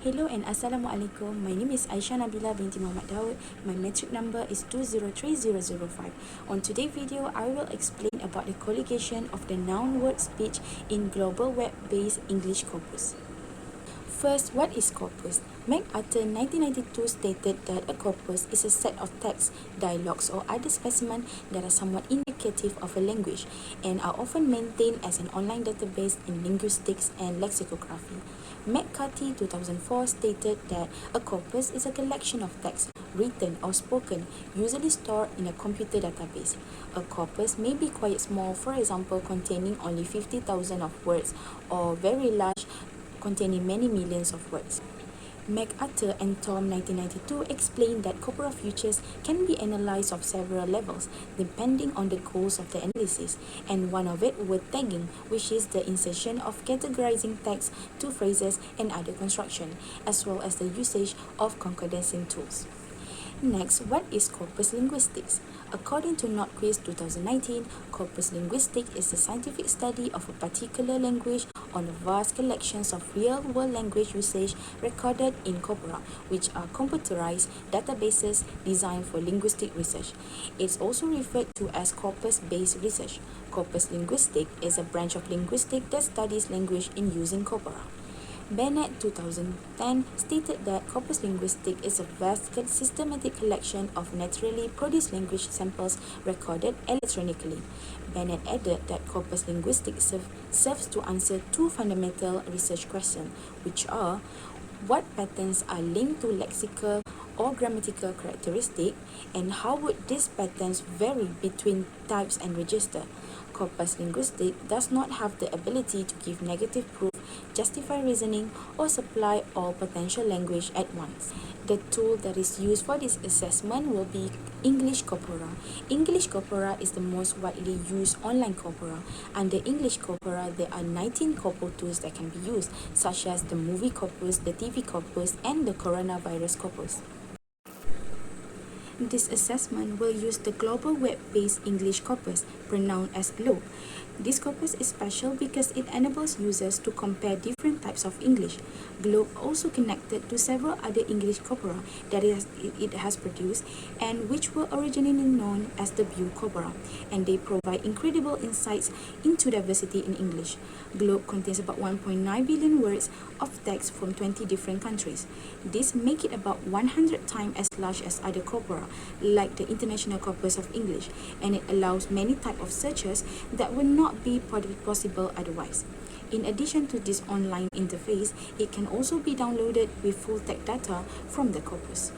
Hello and Assalamualaikum. My name is Aisyah Nabila binti Muhammad Daud. My metric number is 203005. On today's video, I will explain about the collocation of the noun word speech in global web-based English corpus. First, what is corpus? MacArthur 1992 stated that a corpus is a set of texts, dialogues, or other specimens that are somewhat indicative of a language and are often maintained as an online database in linguistics and lexicography. McCarthy 2004 stated that a corpus is a collection of texts, written or spoken, usually stored in a computer database. A corpus may be quite small, for example, containing only 50,000 of words, or very large, containing many millions of words. MacArthur and Tom 1992 explained that corpora features can be analyzed of several levels depending on the goals of the analysis, and one of it word tagging, which is the insertion of categorizing text to phrases and other construction, as well as the usage of concordance tools. Next, what is corpus linguistics? According to Nordquist 2019, corpus linguistics is the scientific study of a particular language on a vast collections of real-world language usage recorded in corpora, which are computerized databases designed for linguistic research. It's also referred to as corpus-based research. Corpus linguistics is a branch of linguistics that studies language in using corpora. Bennett 2010 stated that corpus linguistics is a vast systematic collection of naturally produced language samples recorded electronically. Bennett added that corpus linguistics serves to answer two fundamental research questions, which are what patterns are linked to lexical or grammatical characteristics, and how would these patterns vary between types and register. Corpus linguistics does not have the ability to give negative proof, justify reasoning, or supply all potential language at once. The tool that is used for this assessment will be English Corpora. English Corpora is the most widely used online corpora. Under English Corpora, there are 19 corpus tools that can be used, such as the movie corpus, the TV corpus, and the coronavirus corpus. This assessment will use the global web-based English corpus, pronounced as GLOBE. This corpus is special because it enables users to compare different types of English. GLOBE also connected to several other English corpora that it has produced and which were originally known as the View corpora, and they provide incredible insights into diversity in English. GLOBE contains about 1.9 billion words of text from 20 different countries. This makes it about 100 times as large as other corpora, like the International Corpus of English, and it allows many types of searches that would not be possible otherwise. In addition to this online interface, it can also be downloaded with full text data from the corpus.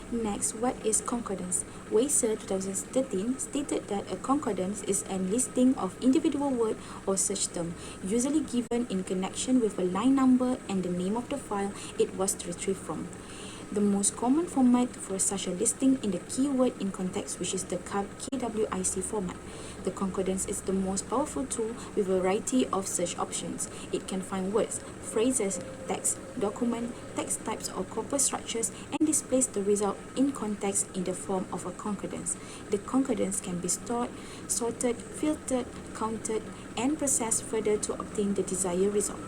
Next, what is concordance? Weiser 2013 stated that a concordance is a listing of individual word or search term, usually given in connection with a line number and the name of the file it was retrieved from. The most common format for such a listing in the keyword in context, which is the KWIC format. The concordance is the most powerful tool with a variety of search options. It can find words, phrases, text, document, text types or corpus structures, and displays the result in context in the form of a concordance. The concordance can be stored, sorted, filtered, counted, and processed further to obtain the desired result.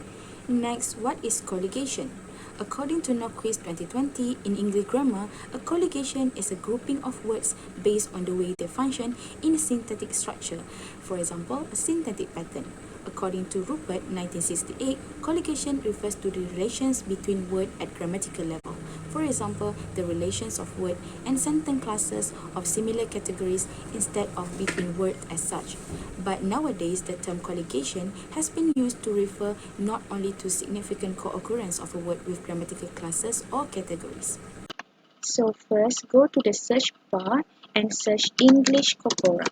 Next, what is collocation? According to Nordquist 2020, in English grammar, a collocation is a grouping of words based on the way they function in a syntactic structure. For example, a syntactic pattern. According to Rupert 1968, collocation refers to the relations between words at grammatical level. For example, the relations of word and sentence classes of similar categories instead of between words as such. But nowadays, the term collocation has been used to refer not only to significant co-occurrence of a word with grammatical classes or categories. So first, go to the search bar and search English corpora.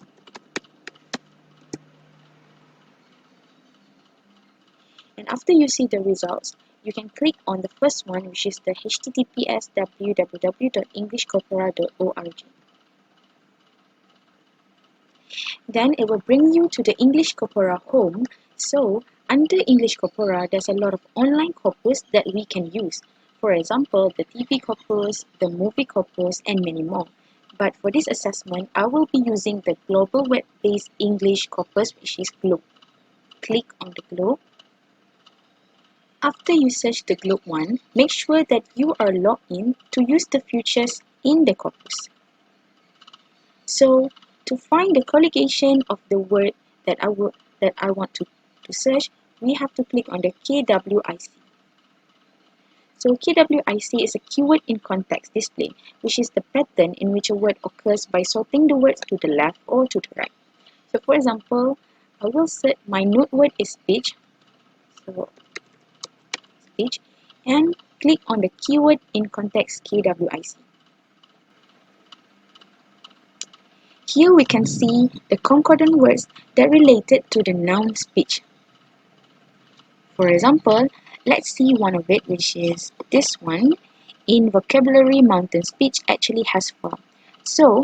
And after you see the results, you can click on the first one, which is the https www.englishcorpora.org. Then it will bring you to the English Corpora home. So under English Corpora, there's a lot of online corpus that we can use. For example, the TV corpus, the movie corpus, and many more. But for this assessment, I will be using the global web-based English corpus, which is GLOBE. Click on the globe. After you search the globe one, make sure that you are logged in to use the features in the corpus. So, to find the collocation of the word that I want to search, we have to click on the KWIC. So KWIC is a keyword in context display, which is the pattern in which a word occurs by sorting the words to the left or to the right. So for example, I will search, my node word is speech, so speech, and click on the keyword in context KWIC. Here we can see the concordant words that related to the noun speech. For example, let's see one of it, which is this one. In vocabulary, mountain speech actually has fur. So,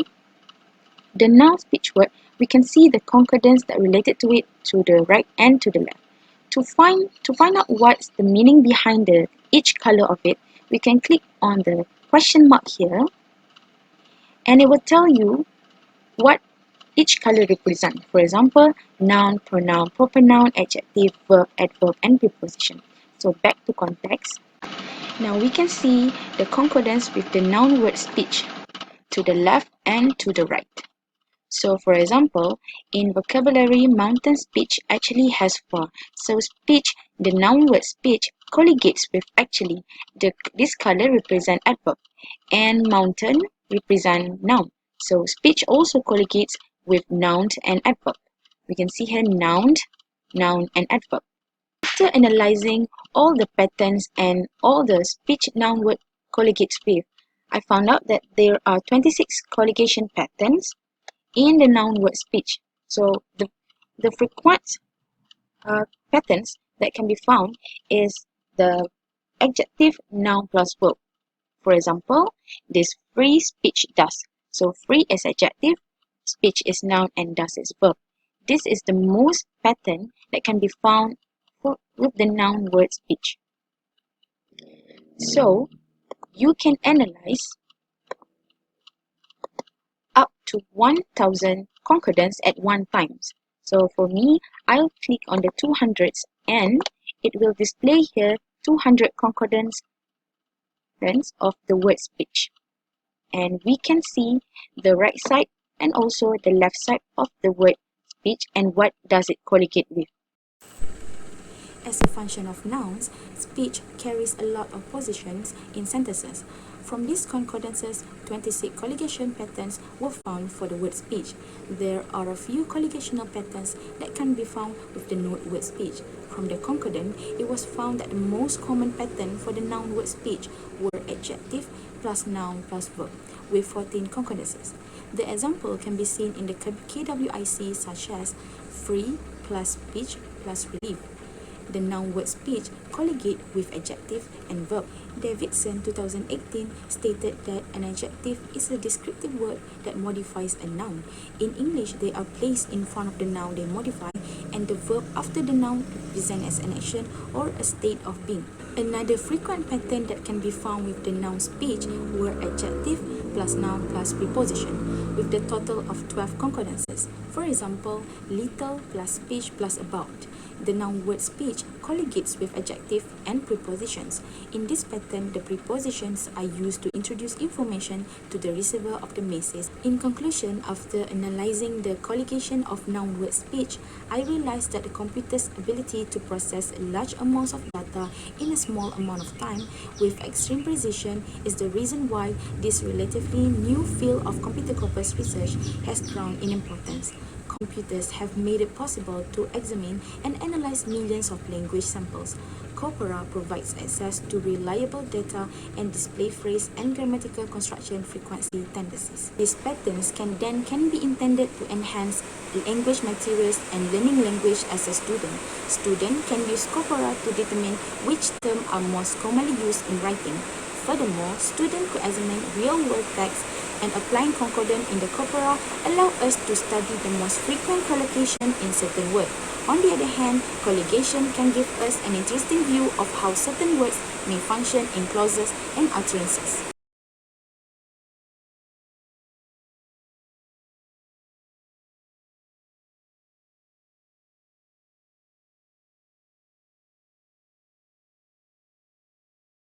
the noun speech word, we can see the concordance that related to it to the right and to the left. To find out what's the meaning behind each color of it, we can click on the question mark here, and it will tell you what each color represents. For example, noun, pronoun, proper noun, adjective, verb, adverb, and preposition. So back to context. Now we can see the concordance with the noun word speech to the left and to the right. So for example, in vocabulary, mountain speech actually has fur. So speech, the noun word speech, collocates with actually. This color represent adverb, and mountain represent noun. So speech also collocates with noun and adverb. We can see here noun, and adverb. After analyzing all the patterns and all the speech noun word collocates with, I found out that there are 26 collocation patterns in the noun word speech. So the frequent patterns that can be found is the adjective, noun plus verb. For example, this free speech does. So free is adjective, speech is noun, and does is verb. This is the most pattern that can be found with the noun word speech. So you can analyze up to 1000 concordance at one time. So for me, I'll click on the 200s and it will display here 200 concordance of the word speech. And we can see the right side and also the left side of the word speech and what does it collocate with. As a function of nouns, speech carries a lot of positions in sentences. From these concordances, 26 collocation patterns were found for the word speech. There are a few collocational patterns that can be found with the noun word speech. From the concordant, it was found that the most common pattern for the noun word speech were adjective plus noun plus verb, with 14 concordances. The example can be seen in the KWIC, such as free plus speech plus relief. The noun word speech colligate with adjective and verb. Davidson 2018 stated that an adjective is a descriptive word that modifies a noun. In English, they are placed in front of the noun they modify, and the verb after the noun represent as an action or a state of being. Another frequent pattern that can be found with the noun speech were adjective plus noun plus preposition, with the total of 12 concordances. For example, little plus speech plus about. The noun word speech collocates with adjective and prepositions. In this pattern, the prepositions are used to introduce information to the receiver of the message. In conclusion, after analyzing the collocation of noun word speech, I realized that the computer's ability to process large amounts of data in a small amount of time with extreme precision is the reason why this relatively new field of computer corpus research has grown in importance. Computers have made it possible to examine and analyze millions of language samples. Corpora provides access to reliable data and display phrase and grammatical construction frequency tendencies. These patterns can be intended to enhance language materials and learning language as a student. Student can use Corpora to determine which terms are most commonly used in writing. Furthermore, students could examine real-world text and applying concordant in the corpora allow us to study the most frequent collocation in certain words. On the other hand, collocation can give us an interesting view of how certain words may function in clauses and utterances.